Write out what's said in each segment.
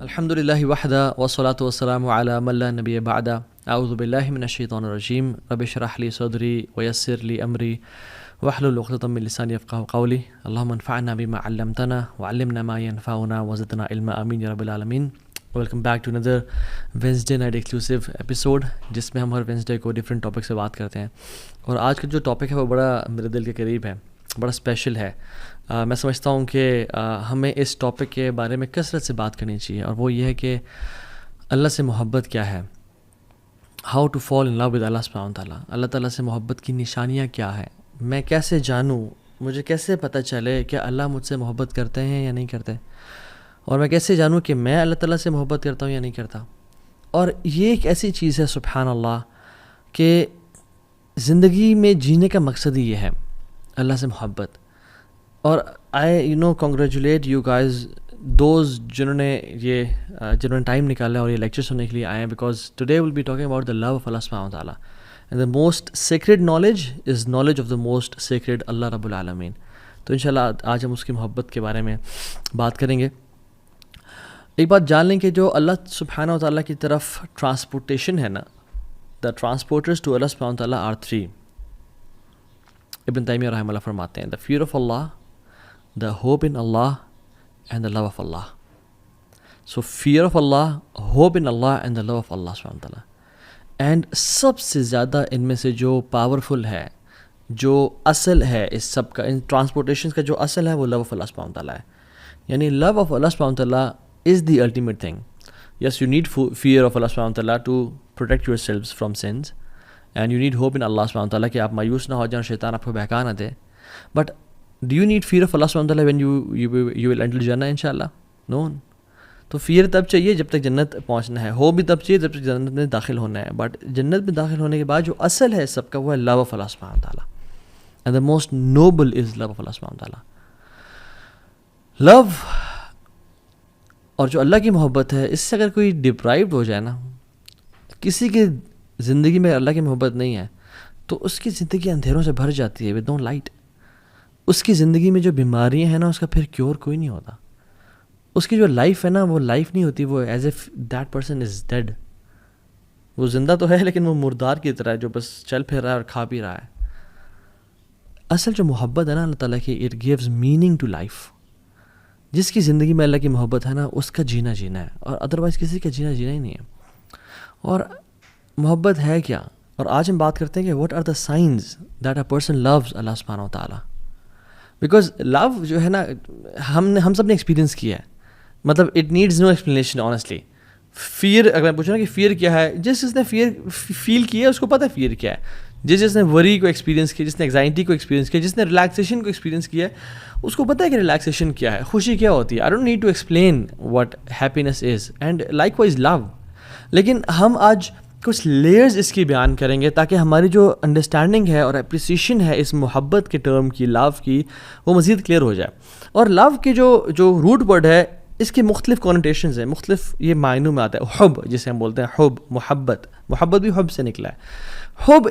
الحمد للہ وحدہ والصلاة والسلام علی من لا نبی بعدہ اعوذ باللہ من الشیطان الرجیم رب اشرح لی صدری ویسر لی امری واحلل عقدۃ من لسانی یفقہوا قولی اللہم انفعنا بما علمتنا وعلمنا ما ينفعنا وزدنا علما آمین یا رب العالمین. ویلکم بیک ٹو اندر وینسڈے نائٹ ایکسکلوسیو ایپیسوڈ جس میں ہم ہر وینسڈے کو ڈفرینٹ ٹاپک سے بات کرتے ہیں. اور آج کا جو ٹاپک ہے وہ بڑا میرے دل کے قریب ہے, بڑا اسپیشل ہے. میں سمجھتا ہوں کہ ہمیں اس ٹاپک کے بارے میں کثرت سے بات کرنی چاہیے, اور وہ یہ ہے کہ اللہ سے محبت کیا ہے, how to fall in love with Allah سبحانہ تعالیٰ. اللہ تعالیٰ سے محبت کی نشانیاں کیا ہیں, میں کیسے جانوں, مجھے کیسے پتہ چلے کہ اللہ مجھ سے محبت کرتے ہیں یا نہیں کرتے, اور میں کیسے جانوں کہ میں اللہ تعالیٰ سے محبت کرتا ہوں یا نہیں کرتا. اور یہ ایک ایسی چیز ہے سبحان اللہ کہ زندگی میں جینے کا مقصد ہی یہ ہے, اللہ سے محبت. اور I congratulate you guys those جنہوں نے ٹائم نکالا اور یہ لیکچر سننے کے لیے آئے ہیں, because today will be talking about the love of Allah سبحانہ تعالیٰ. And the most sacred knowledge is knowledge of the most sacred Allah رب العالمین. تو انشاءاللہ آج ہم اس کی محبت کے بارے میں بات کریں گے. ایک بات جان لیں کہ جو اللہ سبحانہ تعالیٰ کی طرف ٹرانسپورٹیشن ہے نا, دا ٹرانسپورٹرز ٹو اللہ سبحانہ تعالیٰ آر 3. ابن تیمیہ رحمہ اللہ فرماتے ہیں, the fear of Allah, the hope in Allah and the love of Allah. So fear of Allah, hope in Allah and the love of Allah subhanahu wa ta'ala. And سب سے زیادہ ان میں سے جو پاورفل ہے, جو اصل ہے اس سب کا, ان ٹرانسپورٹیشن کا جو اصل ہے وہ love of Allah subhanahu wa ta'ala ہے. یعنی love of Allah subhanahu wa ta'ala is the ultimate thing. Yes, you need fear of Allah subhanahu wa ta'ala to protect yourselves from sins, and you need hope in Allah subhanahu wa ta'ala کہ آپ مایوس نہ ہو جائیں اور شیطان آپ کو بہکا نہ دے. But do you need fear of Allah subhanahu wa ta'ala when you will enter Jannah inshallah? No. تو فیئر تب چاہیے جب تک جنت پہنچنا ہے, ہو بھی تب چاہیے جب تک جنت میں داخل ہونا ہے. بٹ جنت میں داخل ہونے کے بعد جو اصل ہے سب کا وہ ہے love of Allah subhanahu wa ta'ala. And the most noble is love of Allah subhanahu wa ta'ala. Love اور جو اللہ کی محبت ہے, اس سے اگر کوئی ڈپرائیوڈ ہو جائے نا, کسی کی زندگی میں اللہ کی محبت نہیں ہے تو اس کی زندگی اندھیروں سے بھر جاتی ہے, with no light. اس کی زندگی میں جو بیماریاں ہیں نا, اس کا پھر کیور کوئی نہیں ہوتا. اس کی جو لائف ہے نا, وہ لائف نہیں ہوتی, وہ as if that person is dead. وہ زندہ تو ہے لیکن وہ مردار کی طرح ہے جو بس چل پھر رہا ہے اور کھا پی رہا ہے. اصل جو محبت ہے نا اللہ تعالیٰ کی, it gives meaning to life. جس کی زندگی میں اللہ کی محبت ہے نا, اس کا جینا ہے, اور ادروائز کسی کا جینا ہی نہیں ہے. اور محبت ہے کیا, اور آج ہم بات کرتے ہیں کہ what are the signs that a person loves Allah سبحانہ و تعالیٰ. بیکاز لو جو ہے نا, ہم سب نے ایکسپیرینس کیا ہے, مطلب it needs no explanation honestly. فیئر اگر میں پوچھوں نا کہ فیئر کیا ہے, جس نے فیئر فیل کیا ہے اس کو پتہ ہے فیئر کیا ہے. جس نے وری کو ایکسپیرینس کیا, جس نے ایگزائٹی کو ایکسپیرینس کیا, جس نے ریلیکسیشن کو ایکسپیرینس کیا ہے, اس کو پتہ ہے کہ ریلیکسیشن کیا ہے, خوشی کیا ہوتی ہے. I don't need to explain what happiness is, and likewise love. لیکن ہم آج کچھ لیئرز اس کی بیان کریں گے تاکہ ہماری جو انڈرسٹینڈنگ ہے اور اپریسیشن ہے اس محبت کے ٹرم کی, لو کی, وہ مزید کلیئر ہو جائے. اور لو کی جو روٹ ورڈ ہے, اس کی مختلف کونوٹیشنز ہیں, مختلف یہ معنوں میں آتا ہے. حب جسے ہم بولتے ہیں, حب محبت بھی حب سے نکلا ہے. حب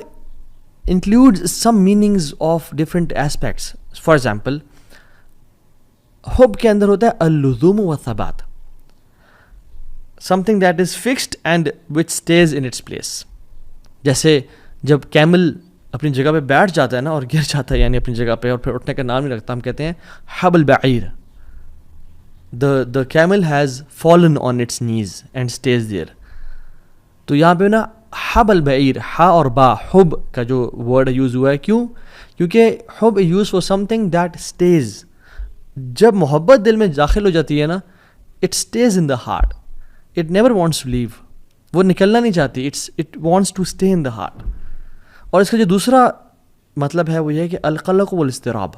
includes some meanings of different aspects. For example, حب کے اندر ہوتا ہے اللزوم و ثبات, something that is fixed and which stays in its place. جیسے جب کیمل اپنی جگہ پہ بیٹھ جاتا ہے نا اور گر جاتا ہے, یعنی اپنی جگہ پہ, اور پھر اٹھنے کا نام نہیں رکھتا, ہم کہتے ہیں حب البعیر. the camel has fallen on its knees and stays there. تو یہاں پہ نا حب البعیر, ہا اور با, حب کا جو ورڈ یوز ہوا ہے, کیوں؟ کیونکہ حب use for something that stays. جب محبت دل میں داخل ہو جاتی ہے نا, it stays in the heart. It never wants to leave. وہ نکلنا نہیں چاہتی, it wants to stay in the heart. اور اس کا جو دوسرا مطلب ہے وہ یہ ہے کہ القلق والاضطراب.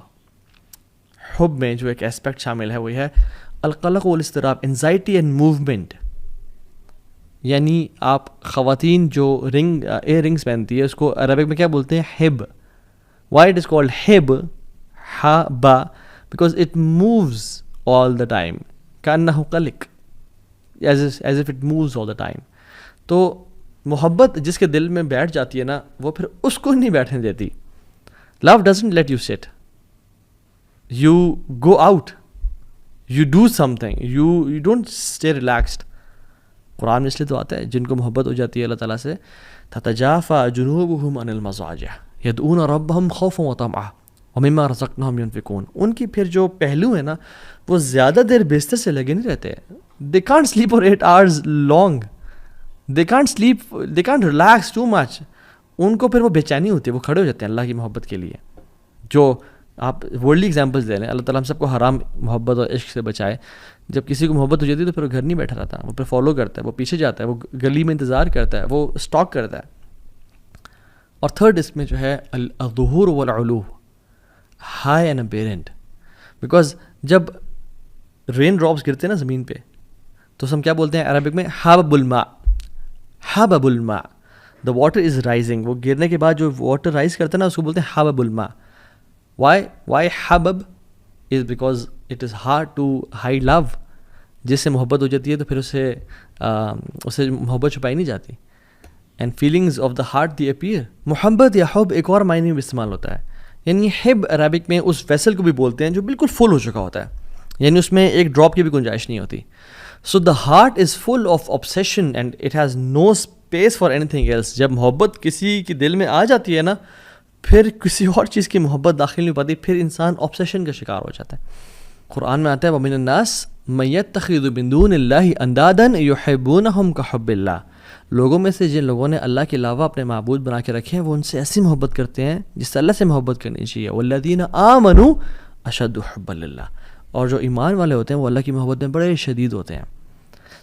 حب میں جو ایک اسپیکٹ شامل ہے وہ یہ ہے القلق والاضطراب, انزائٹی اینڈ موومنٹ. یعنی آپ خواتین جو ایئر رنگس پہنتی ہے, اس کو عربک میں کیا بولتے ہیں؟ ہب. وائی اٹ از کالڈ ہب, ہا با, because it moves all the time, کانہ قلق, as if it moves all the time. تو محبت جس کے دل میں بیٹھ جاتی ہے نا, وہ پھر اس کو نہیں بیٹھنے دیتی. Love doesn't let you sit. You go out. You do something. You don't stay relaxed. قرآن میں اس لیے تو آتا ہے جن کو محبت ہو جاتی ہے اللہ تعالیٰ سے تتجافا جنوبهم عن المضاجع يدعون ربهم خوفا وطمعا ومما رزقناهم ينفقون. ان کی پھر جو پہلو ہے نا وہ زیادہ دیر بستر سے لگے نہیں رہتے. they can't sleep for 8 hours long, they can't sleep, they can't relax too much. ان کو پھر وہ بے چینی ہوتی ہے, وہ کھڑے ہو جاتے ہیں اللہ کی محبت کے لیے. جو آپ ورلڈلی ایگزامپلس دے رہے ہیں, اللہ تعالیٰ ہم سب کو حرام محبت اور عشق سے بچائے. جب کسی کو محبت ہو جاتی ہے تو پھر وہ گھر نہیں بیٹھا رہتا, وہ پھر فالو کرتا ہے, وہ پیچھے جاتا ہے, وہ گلی میں انتظار کرتا ہے, وہ اسٹاک کرتا ہے. اور تھرڈ اس میں جو ہے الظہور والعلو, ہائی اینڈ اپیرنٹ. بیکاز جب رین ڈراپس گرتے ہیں نا زمین پہ تو ہم کیا بولتے ہیں عربک میں حبب الماء, حبب الماء, دا واٹر از رائزنگ. وہ گرنے کے بعد جو واٹر رائز کرتا ہے نا اس کو بولتے ہیں حبب الماء. وائی حبب is because it is hard to hide love. جس سے محبت ہو جاتی ہے تو پھر اسے محبت چھپائی نہیں جاتی. And feelings of the heart the appear. محبت یا حب ایک اور معنی میں استعمال ہوتا ہے, یعنی حب عربک میں اس ویسل کو بھی بولتے ہیں جو بالکل فل ہو چکا ہوتا ہے, یعنی اس میں ایک ڈراپ کی بھی گنجائش نہیں ہوتی. So the heart is full of obsession and it has no space for anything else. جب محبت کسی کے دل میں آ جاتی ہے نا پھر کسی اور چیز کی محبت داخل نہیں پاتی, پھر انسان obsession کا شکار ہو جاتا ہے. قرآن میں آتا ہے وَمِنَ النَّاسِ مَن يَتَّخِذُ مِن دُونِ اللَّهِ أَندَادًا يُحِبُّونَهُمْ كَحُبِّ اللَّهِ. لوگوں میں سے جن لوگوں نے اللہ کے علاوہ اپنے معبود بنا کے رکھے ہیں وہ ان سے ایسی محبت کرتے ہیں جس سے اللہ سے محبت کرنی چاہیے. وَالَّذِينَ آمَنُوا أَشَدُّ حُبًّا لِلَّهِ. اور جو ایمان والے ہوتے ہیں وہ اللہ کی محبت میں بڑے شدید ہوتے ہیں.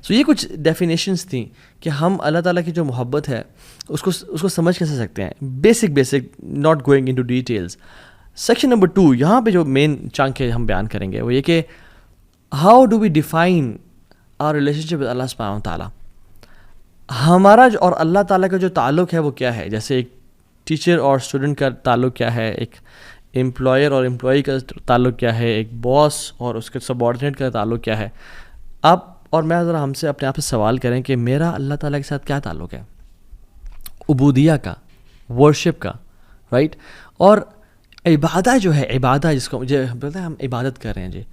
سو یہ کچھ ڈیفینیشنس تھیں کہ ہم اللہ تعالیٰ کی جو محبت ہے اس کو سمجھ کیسے سکتے ہیں. Basic not going into details. Section number 2 یہاں پہ جو مین چنک ہے ہم بیان کریں گے وہ یہ کہ how do we define our relationship with Allah سبحانہ وتعالیٰ. ہمارا اور اللہ تعالیٰ کا جو تعلق ہے وہ کیا ہے. جیسے ایک ٹیچر اور اسٹوڈنٹ کا تعلق کیا ہے, ایک امپلائر اور امپلائی کا تعلق کیا ہے, ایک باس اور اس کے سبارڈینیٹ کا تعلق کیا ہے. آپ اور میں ذرا ہم سے اپنے آپ سے سوال کریں کہ میرا اللہ تعالیٰ کے ساتھ کیا تعلق ہے. عبودیہ کا, ورشپ کا, رائٹ. اور عبادت جو ہے, عبادت جس کو مجھے بولتے ہیں ہم عبادت کر رہے ہیں, جی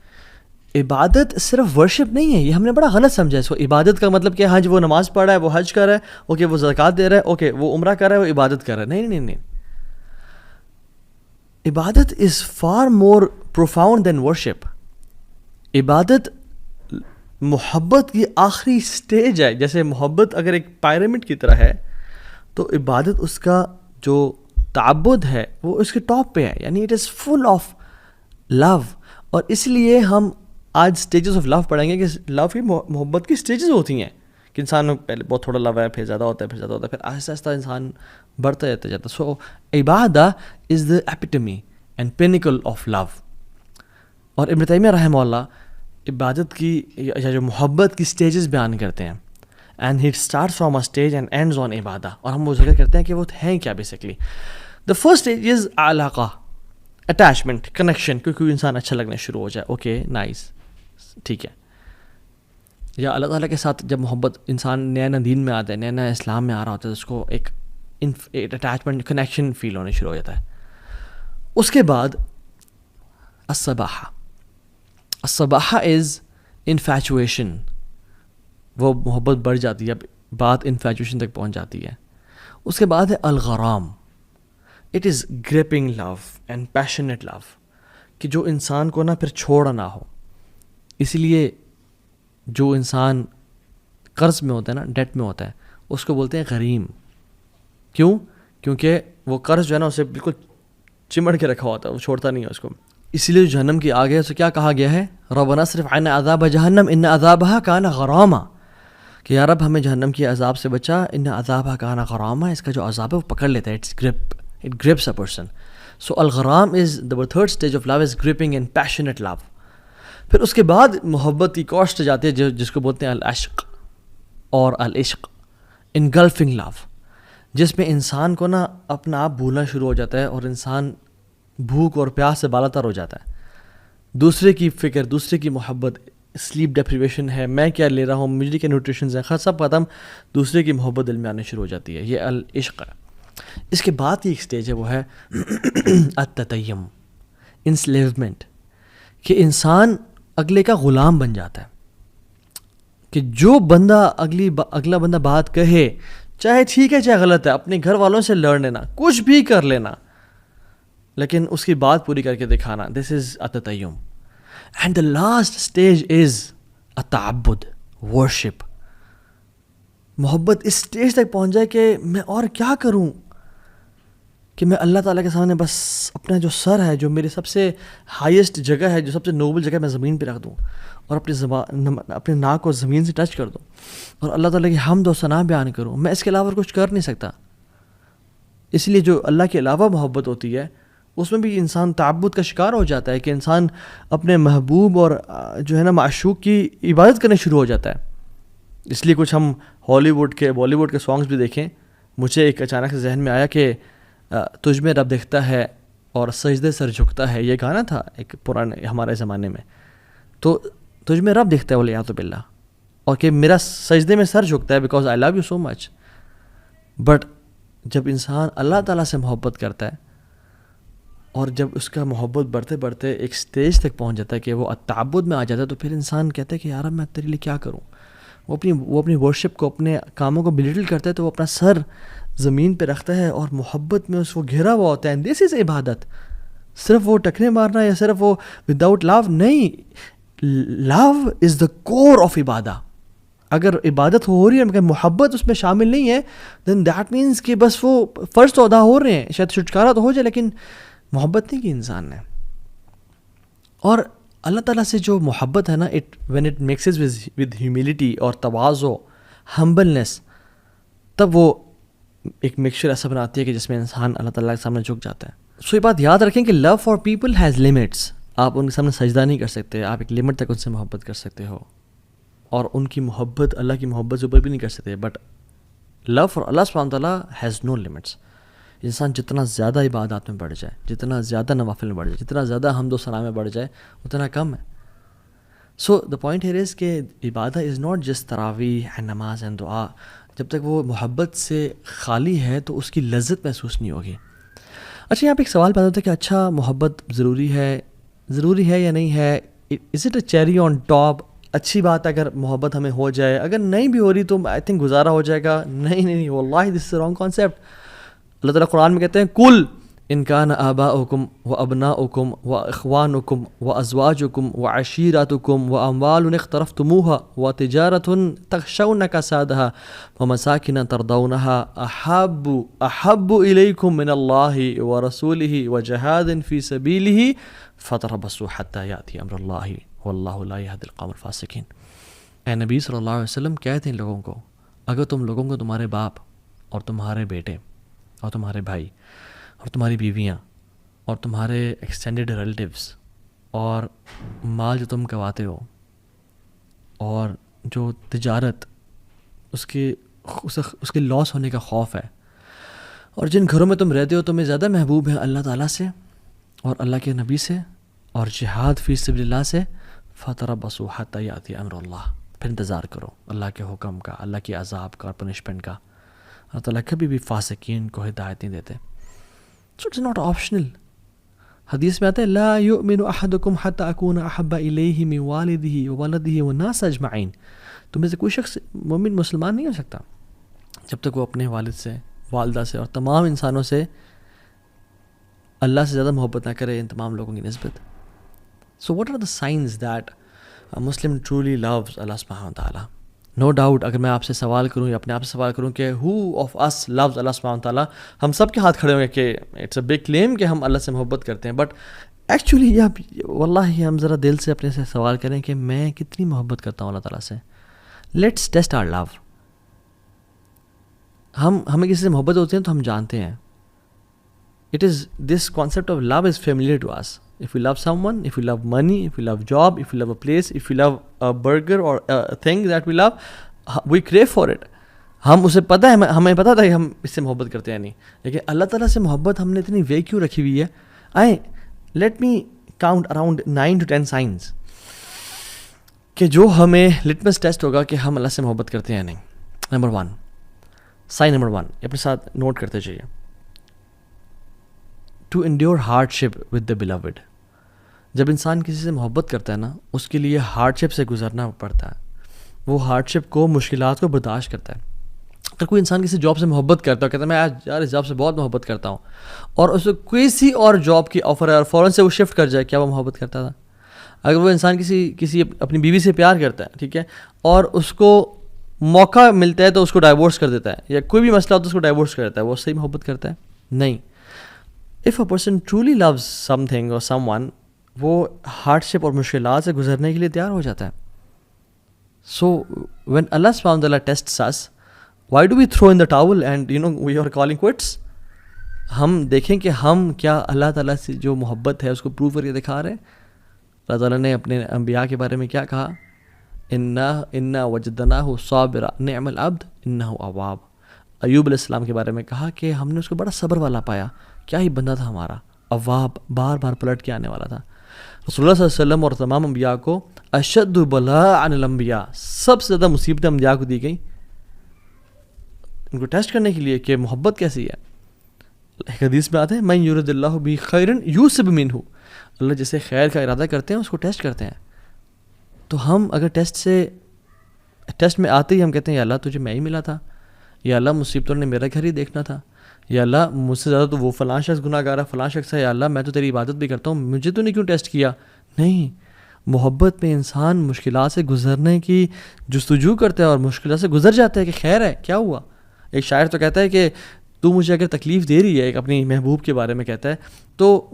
عبادت صرف ورشپ نہیں ہے. یہ ہم نے بڑا غلط سمجھا اس کو. عبادت کا مطلب کہ ہاں جی وہ نماز پڑھ رہا ہے, وہ حج کر رہا ہے, اوکے وہ زکوٰۃ دے رہا ہے, اوکے وہ عمرہ کر رہا ہے, وہ عبادت کر رہا ہے. نہیں. عبادت is far more profound than worship. عبادت محبت کی آخری سٹیج ہے. جیسے محبت اگر ایک پیرامڈ کی طرح ہے تو عبادت اس کا جو تعبد ہے وہ اس کے ٹاپ پہ ہے, یعنی اٹ از فل آف لو. اور اس لیے ہم آج اسٹیجز آف لو پڑھیں گے کہ لو کی محبت کی اسٹیجز ہوتی ہیں کہ انسان پہلے بہت تھوڑا لو ہے, پھر زیادہ ہوتا ہے, پھر زیادہ ہوتا ہے, پھر آہستہ آہستہ انسان بڑھتا جاتا. سو عبادت از دا ایپیٹمی اینڈ پینیکل آف لو. اور ابن تیمیہ رحمہ اللہ عبادت کی یا جو محبت کی اسٹیجز بیان کرتے ہیں, and he start from a stage and ends on عبادہ. اور ہم وہ ذکر کرتے ہیں کہ وہ ہیں کیا basically. The first stage is علاقہ, اٹیچمنٹ, کنیکشن, کیونکہ انسان اچھا لگنا شروع ہو جائے, اوکے نائس, ٹھیک ہے. یا اللہ تعالیٰ کے ساتھ جب محبت انسان نیا دین میں آتا ہے, نیا اسلام میں آ رہا ہوتا ہے, اس کو ایک اٹیچمنٹ, کنیکشن فیل ہونے شروع ہو جاتا ہے. اس کے بعد الصباحہ. الصباحہ از انفیچویشن. وہ محبت بڑھ جاتی ہے, اب بات انفیچویشن تک پہنچ جاتی ہے. اس کے بعد ہے الغرام. It is gripping love and passionate love, کہ جو انسان کو نا پھر چھوڑا نہ ہو. اس لیے جو انسان قرض میں ہوتا ہے نا, ڈیٹ میں ہوتا ہے, اس کو بولتے ہیں غریم. کیوں؟ کیونکہ وہ قرض جو ہے نا اسے بالکل چمڑ کے رکھا ہوتا ہے, وہ چھوڑتا نہیں ہے اس کو. اسی لیے جو جہنم کی آگ ہے اسے کیا کہا گیا ہے, ربنا اصرف عنا عذاب جہنم ان عذابها کان غراما, کہ یا رب ہمیں جہنم کی عذاب سے بچا, ان عذابها کان غراما, اس کا جو عذاب ہے وہ پکڑ لیتا ہے, it's grip, it grips a person. So الغرام is the third stage of love, is gripping and passionate love. پھر اس کے بعد محبت کی کوسٹ جاتی ہے جس کو بولتے ہیں العشق اور العشق, انگلفنگ لو, جس میں انسان کو نا اپنا آپ بھولنا شروع ہو جاتا ہے اور انسان بھوک اور پیاس سے بالا تر ہو جاتا ہے. دوسرے کی فکر, دوسرے کی محبت, سلیپ ڈیپریویشن ہے, میں کیا لے رہا ہوں, مجھے کیا نیوٹریشنز ہیں, سب ختم, دوسرے کی محبت دل میں آنے شروع ہو جاتی ہے. یہ العشق ہے. اس کے بعد کی ایک سٹیج ہے وہ ہے التتیم, انسلیومنٹ, کہ انسان اگلے کا غلام بن جاتا ہے. کہ جو بندہ اگلا بندہ بات کہے، چاہے ٹھیک ہے چاہے غلط ہے، اپنے گھر والوں سے لڑ لینا، کچھ بھی کر لینا، لیکن اس کی بات پوری کر کے دکھانا. دس از التتیم. And the last stage is التعبد، ورشپ. محبت اس اسٹیج تک پہنچ جائے کہ میں اور کیا کروں، کہ میں اللہ تعالیٰ کے سامنے بس اپنا جو سر ہے، جو میری سب سے ہائیسٹ جگہ ہے، جو سب سے نوبل جگہ ہے، میں زمین پہ رکھ دوں اور اپنے ناک کو زمین سے ٹچ کر دوں اور اللہ تعالیٰ کی حمد و ثنا بیان کروں. میں اس کے علاوہ کچھ کر نہیں سکتا. اس لیے جو اللہ کے علاوہ محبت ہوتی ہے اس میں بھی انسان تعبد کا شکار ہو جاتا ہے، کہ انسان اپنے محبوب اور جو ہے نا معشوق کی عبادت کرنے شروع ہو جاتا ہے. اس لیے کچھ ہم ہالی ووڈ کے بالی ووڈ کے سانگس بھی دیکھیں. مجھے ایک اچانک سے ذہن میں آیا کہ تجھ میں رب دیکھتا ہے اور سجدے سر جھکتا ہے، یہ گانا تھا ایک پرانے ہمارے زمانے میں. تو تجھ میں رب دیکھتا ہے ولیعذ باللہ، اور کہ میرا سجدے میں سر جھکتا ہے because I love you so much. But جب انسان اللہ تعالیٰ سے محبت کرتا ہے اور جب اس کا محبت بڑھتے بڑھتے ایک سٹیج تک پہنچ جاتا ہے کہ وہ التعبد میں آ جاتا ہے، تو پھر انسان کہتا ہے کہ یار میں تیرے لیے کیا کروں. وہ اپنی ورشپ کو، اپنے کاموں کو بلیٹل کرتا ہے، تو وہ اپنا سر زمین پہ رکھتا ہے اور محبت میں اس کو گھرا ہوا ہوتا ہے. دس از عبادت. صرف وہ ٹکنے مارنا یا صرف وہ وداؤٹ لو نہیں. لو از دا کور آف عبادہ. اگر عبادت ہو رہی ہے مگر محبت اس میں شامل نہیں ہے، دین دیٹ مینس کہ بس وہ فرض تو ادا ہو رہے ہیں، شاید چھٹکارا تو ہو جائے لیکن محبت نہیں کی انسان نے. اور اللہ تعالیٰ سے جو محبت ہے نا، when it mixes with humility اور تواضع، ہمبلنس، تب وہ ایک مکسچر ایسا بناتی ہے کہ جس میں انسان اللہ تعالیٰ کے سامنے جھک جاتا ہے. سو یہ بات یاد رکھیں کہ love for people has limits. آپ ان کے سامنے سجدہ نہیں کر سکتے، آپ ایک لمٹ تک ان سے محبت کر سکتے ہو، اور ان کی محبت اللہ کی محبت سے اوپر بھی نہیں کر سکتے. بٹ لو فار اللہ سبحانہ تعالیٰ ہیز نو لمٹس. انسان جتنا زیادہ عبادات میں بڑھ جائے، جتنا زیادہ نوافل میں بڑھ جائے، جتنا زیادہ حمد و ثنا میں بڑھ جائے، اتنا کم ہے. سو دا پوائنٹ ہیئر از کہ عبادت از ناٹ جسٹ تراویح اینڈ نماز اینڈ دعا. جب تک وہ محبت سے خالی ہے تو اس کی لذت محسوس نہیں ہوگی. اچھا، یہاں پہ ایک سوال پیدا ہوتا ہے کہ اچھا محبت ضروری ہے یا نہیں ہے؟ Is it a cherry on top? اچھی بات ہے اگر محبت ہمیں ہو جائے، اگر نہیں بھی ہو رہی تو آئی تھنک گزارا ہو جائے گا. نہیں واللہ دس از رانگ کانسیپٹ. اللہ تعالیٰ قرآن میں کہتے ہیں کل ان کان آباؤکم و ابناؤکم و اخوانکم و ازواجکم و عشیرتکم و اموال اقترفتموها و تجارت تخشون کسادها و مساکن ترضونها احب الیکم من اللہ و رسولہ و جہاد فی سبیلہ فتربصوا حتی یأتی امر اللہ واللہ لا یہدی القوم الفاسقین. اے نبی صلی اللہ علیہ وسلم کہتے ہیں لوگوں کو، اگر تم لوگوں کو تمہارے باپ اور تمہارے بیٹے اور تمہارے بھائی اور تمہاری بیویاں اور تمہارے ایکسٹینڈڈ ریلیٹیوز اور مال جو تم کماتے ہو اور جو تجارت اس کے لاس ہونے کا خوف ہے، اور جن گھروں میں تم رہتے ہو تمہیں زیادہ محبوب ہیں اللہ تعالیٰ سے اور اللہ کے نبی سے اور جہاد فی سبیل اللہ سے، فتربصوا حتی یأتی امر اللہ، پھر انتظار کرو اللہ کے حکم کا، اللہ کے عذاب کا اور پنشمنٹ کا. اللہ تعالیٰ کبھی بھی فاسقین کو ہدایت نہیں دیتے. So it's not optional. حدیث میں آتا ہے لا یؤمن احدکم حتی اکون احب الیہ من والدہ وولدہ والناس اجمعین. تم میں سے کوئی شخص مومن مسلمان نہیں ہو سکتا جب تک وہ اپنے والد سے، والدہ سے اور تمام انسانوں سے اللہ سے زیادہ محبت نہ کرے ان تمام لوگوں کی نسبت. So what are the signs that Muslim truly loves Allah سبحانہ وتعالیٰ؟ نو ڈاؤٹ اگر میں آپ سے سوال کروں یا اپنے آپ سے سوال کروں کہ ہو آف اس لوز اللہ سبحانہ تعالیٰ، ہم سب کے ہاتھ کھڑے ہوں گے کہ اٹس اے بگ کلیم کہ ہم اللہ سے محبت کرتے ہیں. بٹ ایکچولی واللہ ہم ذرا دل سے اپنے سے سوال کریں کہ میں کتنی محبت کرتا ہوں اللہ تعالیٰ سے. لیٹس ٹیسٹ آور لو. ہمیں کسی سے محبت ہوتی ہے تو ہم جانتے ہیں. It is this concept of love is familiar to us. If you love someone, if you love money, if you love job, if you love a place, if you love a burger or a thing that we love, we crave for it. ہم اسے پتہ ہے، ہمیں پتہ تھا کہ ہم اس سے محبت کرتے ہیں نہیں. لیکن اللہ تعالیٰ سے محبت ہم نے اتنی وے کیوں رکھی ہوئی ہے؟ Let me count around 9 to 10 science کہ جو ہمیں لٹمس ٹیسٹ ہوگا کہ ہم اللہ سے محبت کرتے ہیں نہیں. نمبر 1، سائن نمبر 1 اپنے ساتھ نوٹ کرتے چاہیے. To endure hardship with the beloved. جب انسان کسی سے محبت کرتا ہے نا، اس کے لیے ہارڈ شپ سے گزرنا پڑتا ہے. وہ ہارڈشپ کو، مشکلات کو برداشت کرتا ہے. اگر کوئی انسان کسی جاب سے محبت کرتا ہے، کہتا ہے میں آج یار اس جاب سے بہت محبت کرتا ہوں، اور اس کو کسی اور جاب کی آفر ہے اور فوراً سے وہ شفٹ کر جائے، کیا وہ محبت کرتا تھا؟ اگر وہ انسان کسی اپنی بیوی سے پیار کرتا ہے، ٹھیک ہے، اور اس کو موقع ملتا ہے تو اس کو ڈائیورس کر دیتا ہے، یا کوئی بھی مسئلہ ہوتا ہے اس کو ڈائیورس کر دیتا ہے، وہ صحیح محبت کرتا ہے؟ نہیں. If a person truly loves something اور سم ون، وہ ہارڈشپ اور مشکلات سے گزرنے کے لیے تیار ہو جاتا ہے. سو وین اللہ سبحانہ وتعالیٰ tests us, why do we throw in the towel and we are calling quits? ہم دیکھیں کہ ہم کیا اللہ تعالیٰ سے جو محبت ہے اس کو پروو کر کے دکھا رہے ہیں. اللہ تعالیٰ نے اپنے انبیاء کے بارے میں کیا کہا؟ انا وجدناہ صابرا نعم العبد انہ اواب. ایوب علیہ السلام کے بارے میں کہا کہ ہم نے اس کو بڑا صبر والا پایا، کیا ہی بندہ تھا ہمارا، اواب، بار بار پلٹ کے آنے والا تھا. رسول اللہ صلی اللہ علیہ وسلم اور تمام انبیاء کو اشد بلاء عن الانبیاء، سب سے زیادہ مصیبتیں انبیاء کو دی گئیں ان کو ٹیسٹ کرنے کے لیے کہ محبت کیسی ہے. ایک حدیث میں آتا ہے من یرد اللہ بہ خیرا یوسب منہ، اللہ جسے خیر کا ارادہ کرتے ہیں اس کو ٹیسٹ کرتے ہیں. تو ہم اگر ٹیسٹ میں آتے ہی ہم کہتے ہیں یا اللہ تجھے میں ہی ملا تھا، یا اللہ مصیبتوں نے میرا گھر ہی دیکھنا تھا، یا اللہ مجھ سے زیادہ تو وہ فلاں شخص گناہ گار ہے، فلاں شخص ہے، یا اللہ میں تو تیری عبادت بھی کرتا ہوں، مجھے تو نہیں کیوں ٹیسٹ کیا؟ نہیں، محبت میں انسان مشکلات سے گزرنے کی جستجو کرتا ہے اور مشکلات سے گزر جاتا ہے کہ خیر ہے، کیا ہوا. ایک شاعر تو کہتا ہے کہ تو مجھے اگر تکلیف دے رہی ہے، ایک اپنی محبوب کے بارے میں کہتا ہے، تو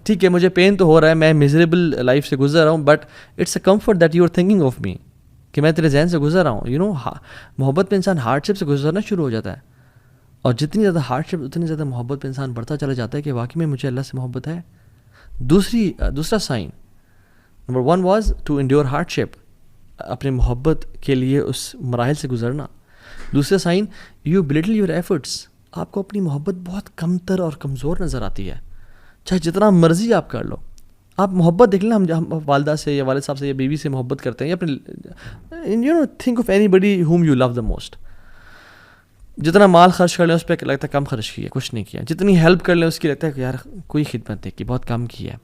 ٹھیک ہے مجھے پین تو ہو رہا ہے، میں میزریبل لائف سے گزر رہا ہوں، but it's a comfort that you are thinking of me, کہ میں تیرے ذہن سے گزر رہا ہوں. محبت میں انسان ہارڈشپ سے گزرنا شروع ہو جاتا ہے، اور جتنی زیادہ ہارڈشپ اتنی زیادہ محبت پہ انسان بڑھتا چلا جاتا ہے کہ واقعی میں مجھے اللہ سے محبت ہے. دوسرا sign number 1 was to endure hardship, اپنے محبت کے لیے اس مراحل سے گزرنا. دوسرا sign, you belittle your efforts, آپ کو اپنی محبت بہت کمتر اور کمزور نظر آتی ہے، چاہے جتنا مرضی آپ کر لو. آپ محبت دیکھ لیں، ہم والدہ سے یا والد صاحب سے یا بیوی سے محبت کرتے ہیں، یا اپنے think of anybody whom you love the most. جتنا مال خرچ کر لیں اس پہ لگتا ہے کم خرچ کیا، کچھ نہیں کیا. جتنی ہیلپ کر لیں اس کی لگتا ہے کہ یار کوئی خدمت نہیں کی، بہت کم کی ہے.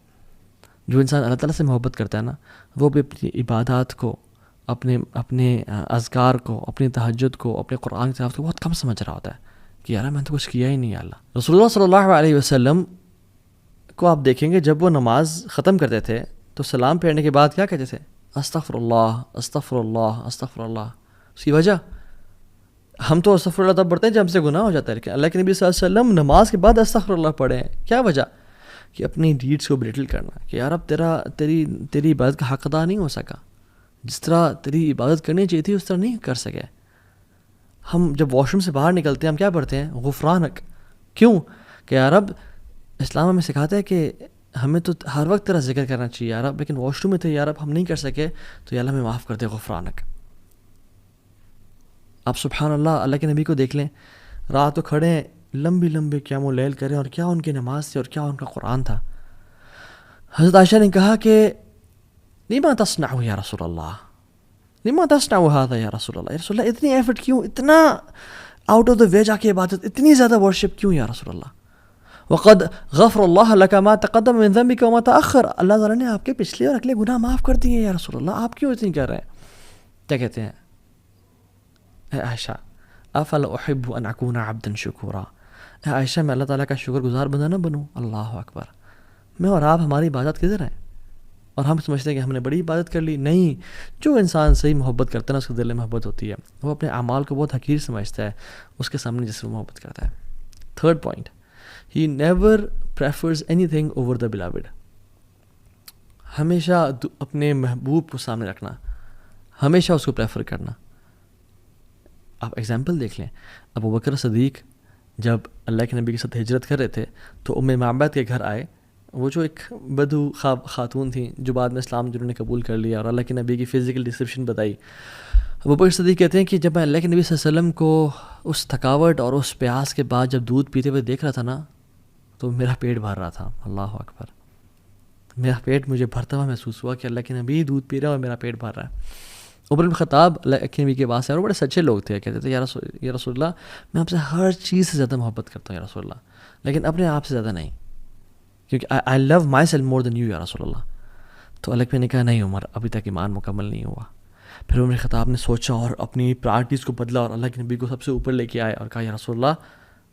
جو انسان اللہ تعالیٰ سے محبت کرتا ہے نا، وہ بھی اپنی عبادات کو، اپنے اذکار کو، اپنی تہجد کو، اپنے قرآن تلاوت کو بہت کم سمجھ رہا ہوتا ہے کہ یار میں نے تو کچھ کیا ہی نہیں. اللہ رسول اللہ صلی اللہ علیہ وسلم کو آپ دیکھیں گے جب وہ نماز ختم کرتے تھے تو سلام پھیرنے کے بعد کیا کہتے تھے؟ استغفر اللہ استغفر اللہ استغفر اللہ. اس کی وجہ، ہم تو استغفر اللہ تب پڑھتے ہیں جب ہم سے گناہ ہو جاتا ہے، لیکن اللہ کے نبی صلی اللہ علیہ وسلم نماز کے بعد استغفر اللہ پڑھے. کیا وجہ؟ کہ اپنی ڈیڈس کو بریٹل کرنا، کہ یار اب تیری عبادت کا حق ادا نہیں ہو سکا، جس طرح تیری عبادت کرنی چاہیے تھی اس طرح نہیں کر سکے. ہم جب واش روم سے باہر نکلتے ہیں ہم کیا پڑھتے ہیں؟ غفرانک. کیوں؟ کہ یار اب اسلام ہمیں سکھاتا ہے کہ ہمیں تو ہر وقت تیرا ذکر کرنا چاہیے یار اب، لیکن واش روم میں تھے یار اب ہم نہیں کر سکے تو یا اللہ ہمیں معاف کر دے، غفرانک. آپ سبحان اللہ کے نبی کو دیکھ لیں، رات کو کھڑے ہیں، لمبی قیام اللیل کریں، اور کیا ان کی نماز تھی اور کیا ان کا قرآن تھا. حضرت عائشہ نے کہا کہ لما تصنع یا رسول اللہ، لما تصنع هذا یا رسول اللہ، یا رسول اللہ اتنی ایفرٹ کیوں، اتنا آؤٹ آف دا وے جا کے عبادت، اتنی زیادہ ورشپ کیوں یا رسول اللہ؟ وقد غفر اللہ لک ما تقدم من ذنبک وما تأخر، اللہ تعالیٰ نے آپ کے پچھلے اور اگلے گناہ معاف کر دیے یا رسول اللہ، آپ کیوں اتنی کر رہے ہیں؟ کیا کہتے ہیں؟ اے عائشہ افلا احب ان اکون عبدا شکورا، اے عائشہ میں اللہ تعالیٰ کا شکر گزار بندہ نہ بنوں؟ اللہ اکبر. میں اور آپ، ہماری عبادت کدھر ہے؟ اور ہم سمجھتے ہیں کہ ہم نے بڑی عبادت کر لی. نہیں، جو انسان صحیح محبت کرتا ہے نا، اس کے دل میں محبت ہوتی ہے، وہ اپنے اعمال کو بہت حقیر سمجھتا ہے اس کے سامنے جس سے وہ محبت کرتا ہے. Third point, he never prefers any thing over the beloved. ہمیشہ اپنے محبوب کو سامنے رکھنا، ہمیشہ اس کو پریفر کرنا. آپ ایگزامپل دیکھ لیں، ابو بکر صدیق جب اللہ کے نبی کے ساتھ ہجرت کر رہے تھے تو ام معبد کے گھر آئے، وہ جو ایک بدو خاتون تھیں جو بعد میں اسلام جنہوں نے قبول کر لیا اور اللہ کے نبی کی فزیکل ڈسکرپشن بتائی. ابو بکر صدیق کہتے ہیں کہ جب میں اللہ کے نبی صلی اللہ علیہ وسلم کو اس تھکاوٹ اور اس پیاس کے بعد جب دودھ پیتے ہوئے دیکھ رہا تھا نا، تو میرا پیٹ بھر رہا تھا. اللہ اکبر. میرا پیٹ مجھے بھرتا ہوا محسوس ہوا کہ اللہ کے نبی دودھ پی رہے ہیں اور میرا پیٹ بھر رہا ہے. عمر بن خطاب اللہ کے نبی کے پاس ہے اور بڑے سچے لوگ تھے، کہتے تھے یا رسول اللہ میں آپ سے ہر چیز سے زیادہ محبت کرتا ہوں یا رسول اللہ، لیکن اپنے آپ سے زیادہ نہیں، کیونکہ آئی لو my self more then you یا رسول اللہ. تو اللہ نے کہا نہیں عمر، ابھی تک ایمان مکمل نہیں ہوا. پھر عمر خطاب نے سوچا اور اپنی پرائرٹیز کو بدلا اور اللہ کے نبی کو سب سے اوپر لے کے آئے اور کہا یا رسول اللہ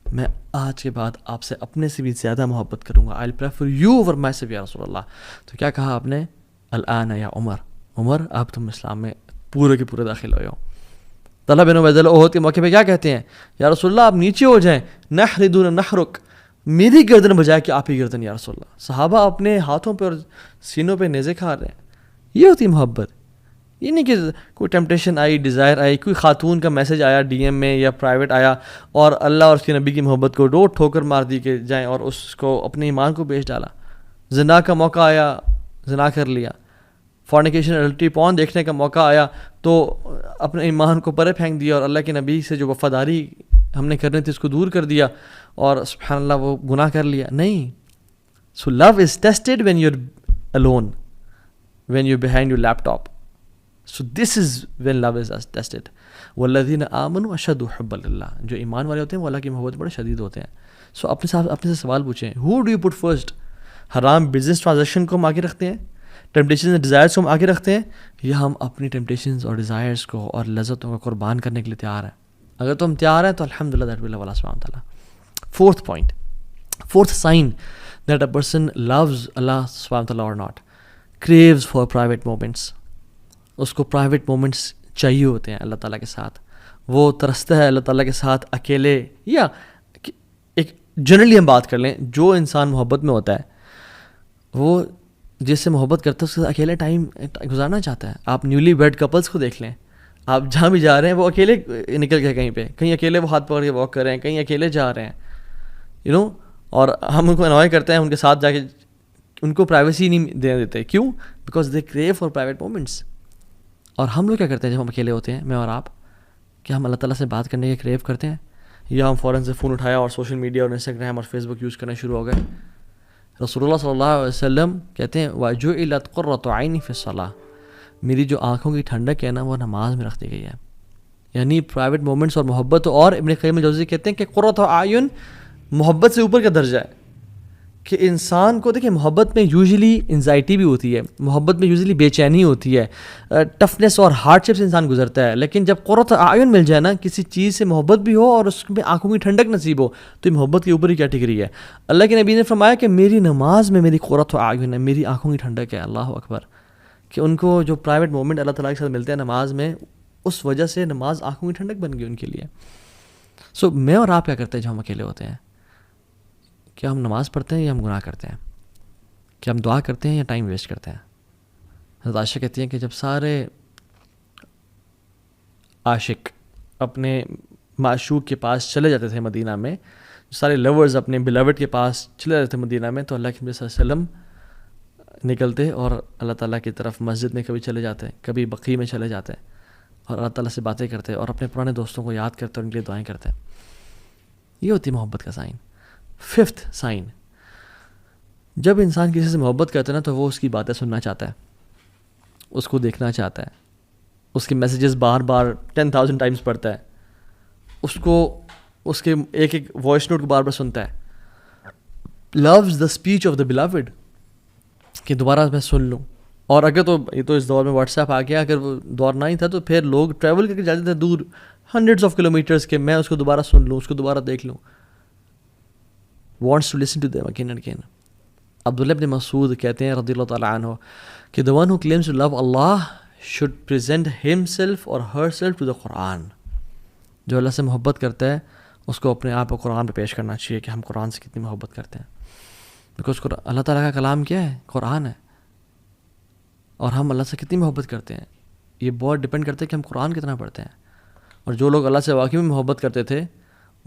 میں آج کے بعد آپ سے اپنے سے بھی زیادہ محبت کروں گا, I will prefer you over myself یا رسول اللہ. تو کیا کہا آپ نے, الآن یا عمر اب تم اسلام میں پورے کے پورے داخل ہوئے ہو. طلحہ بن عبید اللہ عہد کے موقع پہ کیا کہتے ہیں, یا رسول اللہ آپ نیچے ہو جائیں, نحر دون نحرک, میری گردن بجائے کہ آپ ہی گردن یا رسول اللہ. صحابہ اپنے ہاتھوں پہ اور سینوں پہ نیزے کھا رہے ہیں. یہ ہوتی محبت. یہ نہیں کہ کوئی ٹیمپٹیشن آئی, ڈیزائر آئی, کوئی خاتون کا میسج آیا ڈی ایم میں یا پرائیویٹ آیا اور اللہ اور اس کے نبی کی محبت کو روٹ ٹھوکر مار دی کہ جائیں اور اس کو اپنے ایمان کو بیچ ڈالا. زنا کا موقع آیا, زنا کر لیا. فورنیکیشن اڈلٹری پون دیکھنے کا موقع آیا تو اپنے ایمان کو پرے پھینک دیا اور اللہ کے نبی سے جو وفاداری ہم نے کرنی تھی اس کو دور کر دیا اور سبحان اللہ وہ گناہ کر لیا. نہیں. So love is tested when you are alone, when you behind your laptop. So this is when love is tested. والذین آمنوا اشد حبا للہ, جو ایمان والے ہوتے ہیں وہ اللہ کی محبت بڑے شدید ہوتے ہیں. سو اپنے سے سوال پوچھیں, who do you put first؟ حرام بزنس ٹرانزیکشن کو ہم آگے رکھتے ہیں, ٹیمپٹیشنز اینڈ ڈیزائرس کو ہم آگے رکھتے ہیں, یا ہم اپنی ٹیمپٹیشنز اور ڈیزائرس کو اور لذتوں کو قربان کرنے کے لیے تیار ہیں؟ اگر تم تیار ہیں تو الحمدللہ دیٹ ول لو اللہ سبحانہ وتعالیٰ. Fourth point, fourth sign that a person loves Allah سبحانہ وتعالیٰ or not, craves for private moments. اس کو پرائیویٹ مومنٹس چاہیے ہوتے ہیں اللہ تعالیٰ کے ساتھ. وہ ترستا ہے اللہ تعالیٰ کے ساتھ اکیلے, یا ایک جنرلی ہم بات کر لیں, جو انسان محبت میں ہوتا ہے وہ جس سے محبت کرتا ہے اس کے ساتھ اکیلے ٹائم گزارنا چاہتا ہے. آپ نیولی ویڈ کپلس کو دیکھ لیں, آپ جہاں بھی جا رہے ہیں وہ اکیلے نکل گئے کہیں پہ, کہیں اکیلے وہ ہاتھ پکڑ کے واک کر رہے ہیں, کہیں اکیلے جا رہے ہیں اور ہم ان کو انوائے کرتے ہیں ان کے ساتھ جا کے, ان کو پرائیویسی نہیں دینے دیتے. کیوں؟ Because they crew for private moments. اور ہم لوگ کیا کرتے ہیں جب ہم اکیلے ہوتے ہیں, میں اور آپ, کہ ہم اللہ تعالیٰ سے بات کرنے کے کریو کرتے ہیں, یا ہم فوراً سے فون اٹھایا اور سوشل میڈیا اور انسٹاگرام اور فیس بک یوز کرنا شروع ہو گئے. رسول اللہ صلی اللہ علیہ وسلم کہتے ہیں وَجُعِلَتْ قُرَّةُ عَيْنِي فِي الصَّلَاةِ, میری جو آنکھوں کی ٹھنڈک ہے نا وہ نماز میں رکھ دی گئی ہے. یعنی پرائیویٹ مومنٹس اور محبت. اور ابن قیم الجوزی کہتے ہیں کہ قُرَّةُ اعین محبت سے اوپر کا درجہ ہے, کہ انسان کو دیکھیں محبت میں یوزلی انزائٹی بھی ہوتی ہے, محبت میں یوزلی بے چینی ہوتی ہے, ٹفنس اور ہارڈ شپ سے انسان گزرتا ہے. لیکن جب قرۃ اعین مل جائے نا, کسی چیز سے محبت بھی ہو اور اس میں آنکھوں کی ٹھنڈک نصیب ہو, تو یہ محبت کی اوپر ہی کیٹیگری ہے. اللہ کے نبی نے فرمایا کہ میری نماز میں میری قرۃ اعین ہے, میری آنکھوں کی ٹھنڈک ہے. اللہ اکبر. کہ ان کو جو پرائیویٹ مومنٹ اللہ تعالیٰ کے ساتھ ملتے ہیں نماز میں, اس وجہ سے نماز آنکھوں کی ٹھنڈک بن گئی ان کے لیے. سو میں اور آپ کیا کرتے ہیں جب ہم اکیلے ہوتے ہیں؟ کیا ہم نماز پڑھتے ہیں یا ہم گناہ کرتے ہیں؟ کیا ہم دعا کرتے ہیں یا ٹائم ویسٹ کرتے ہیں؟ حضرت عائشہ کہتی ہیں کہ جب سارے عاشق اپنے معشوق کے پاس چلے جاتے تھے مدینہ میں, سارے لورز اپنے بلاوڈ کے پاس چلے جاتے تھے مدینہ میں, تو اللہ کے نبی صلی اللہ علیہ وسلم نکلتے اور اللہ تعالیٰ کی طرف مسجد میں کبھی چلے جاتے, کبھی بقیع میں چلے جاتے اور اللہ تعالیٰ سے باتیں کرتے اور اپنے پرانے دوستوں کو یاد کرتے اور ان کے لیے دعائیں کرتے. یہ ہوتی محبت کا سائن. ففتھ سائن, جب انسان کسی سے محبت کرتا ہے نا تو وہ اس کی باتیں سننا چاہتا ہے, اس کو دیکھنا چاہتا ہے, اس کے میسیجز بار بار 10,000 ٹائمز پڑھتا ہے, اس کے ایک ایک وائس نوٹ کو بار بار سنتا ہے. Loves the speech of the beloved, کہ دوبارہ میں سن لوں. اور اگر تو یہ تو اس دور میں واٹس ایپ آ گیا, اگر وہ دور نہ ہی تھا تو پھر لوگ ٹریول کر کے جاتے تھے دور ہنڈریڈس آف کلومیٹرز کے, میں اس کو دوبارہ سن لوں, اس کو دوبارہ دیکھ لوں. wants to listen to them again and again. عبداللہ ابن مسعود کہتے ہیں رضی اللہ تعالیٰ عنہ کہ the one who claims to love Allah should present himself or herself to the Quran. جو اللہ سے محبت کرتا ہے اس کو اپنے آپ کو قرآن پہ پیش کرنا چاہیے کہ ہم قرآن سے کتنی محبت کرتے ہیں. بیکاز اللہ تعالیٰ کا کلام کیا ہے؟ قرآن ہے. اور ہم اللہ سے کتنی محبت کرتے ہیں یہ بہت ڈپینڈ کرتا ہے کہ ہم قرآن کتنا پڑھتے ہیں. اور جو لوگ اللہ سے واقعی میں محبت کرتے تھے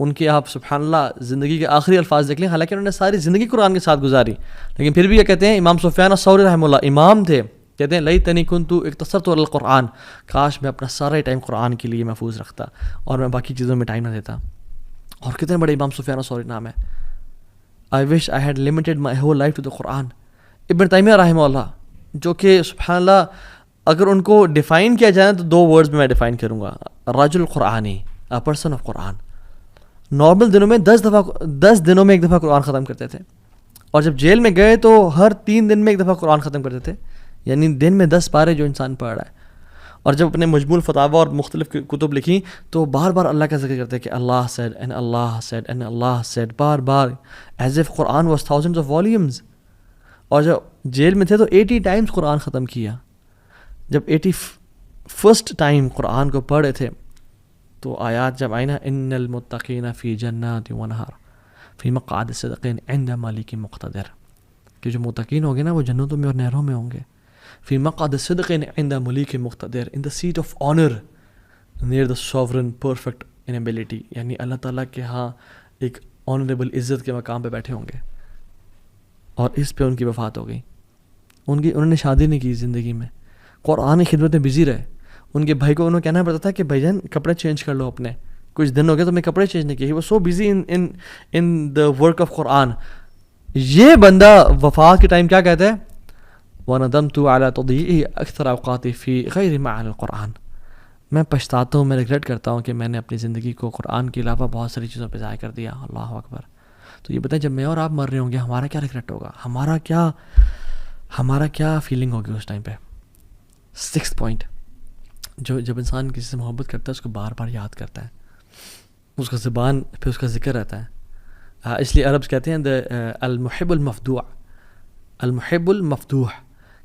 ان کے آپ سبحان اللہ زندگی کے آخری الفاظ دیکھ لیں, حالانکہ انہوں نے ساری زندگی قرآن کے ساتھ گزاری, لیکن پھر بھی یہ کہتے ہیں, امام سفیان الثوری رحمہ اللہ امام تھے, کہتے ہیں لیتنی کنت اقتصرت علی القرآن, کاش میں اپنا سارا ٹائم قرآن کے لیے محفوظ رکھتا اور میں باقی چیزوں میں ٹائم نہ دیتا. اور کتنے بڑے امام سفیان الثوری نام ہے. I wish I had limited my whole life to the Quran. Ibn Taymiyyah رحمہ اللہ, جو کہ سبحان اللہ اگر ان کو ڈیفائن کیا جائے تو 2 ورڈز میں ڈیفائن کروں گا, الرجل القرآنی, a person of Quran. Normal دنوں میں 10 دنوں میں 1 دفعہ قرآن ختم کرتے تھے, اور جب جیل میں گئے تو ہر 3 دن میں 1 دفعہ قرآن ختم کرتے تھے, یعنی دن میں 10 پارے جو انسان پڑھ رہا ہے. اور جب اپنے مجموع الفتاوی اور مختلف کتب لکھی تو بار بار اللہ کا ذکر کرتے ہیں کہ اللہ said and Allah said and Allah said, bar bar as if Quran was thousands of volumes. اور جب جیل میں تھے تو 80 ٹائمز قرآن ختم کیا. جب 81st ٹائم قرآن کو پڑھے تھے تو آیات جب آئی نا ان المتقین فی جنات ونہر فی مقعد صدق عند ملک مقتدر، کہ جو متقین ہوں گے نا وہ جنتوں میں اور نہروں میں ہوں گے. فی مقعد صدق عند ملک مقتدر، in the seat of honour near the sovereign perfect in ability, یعنی اللہ تعالیٰ کے ہاں ایک آنریبل عزت کے مقام پہ بیٹھے ہوں گے. اور اس پہ ان کی وفات ہو گئی. انہوں نے شادی نہیں کی زندگی میں، قرآن کی خدمت میں بزی رہے. ان کے بھائی کو انہوں کہنا پڑتا تھا کہ بھائی جان کپڑے چینج کر لو اپنے، کچھ دن ہو گئے تو میں کپڑے چینج نہیں کیے. He was so busy in the work of Quran. یہ بندہ وفات کے ٹائم کیا کہتا ہے؟ وَنَدَمْتُ عَلَىٰ تَضْيِيعِهِ أَكْثَرَ أَوْقَاتِي فِي غَيْرِ مَعَانِ الْقُرْآنِ. میں پچھتاتا ہوں، میں ریگریٹ کرتا ہوں کہ میں نے اپنی زندگی کو قرآن کے علاوہ بہت ساری چیزوں پہ ضائع کر دیا. اللہ اکبر. تو یہ بتائیں جب میں اور آپ مر رہے ہوں گے ہمارا کیا ریگریٹ ہوگا، ہمارا کیا فیلنگ ہوگی اس ٹائم پہ. 6th پوائنٹ، جب انسان کسی سے محبت کرتا ہے اس کو بار بار یاد کرتا ہے، اس کا زبان پہ اس کا ذکر رہتا ہے. اس لیے عربز کہتے ہیں المحب المفدوع، المحب المفتوح،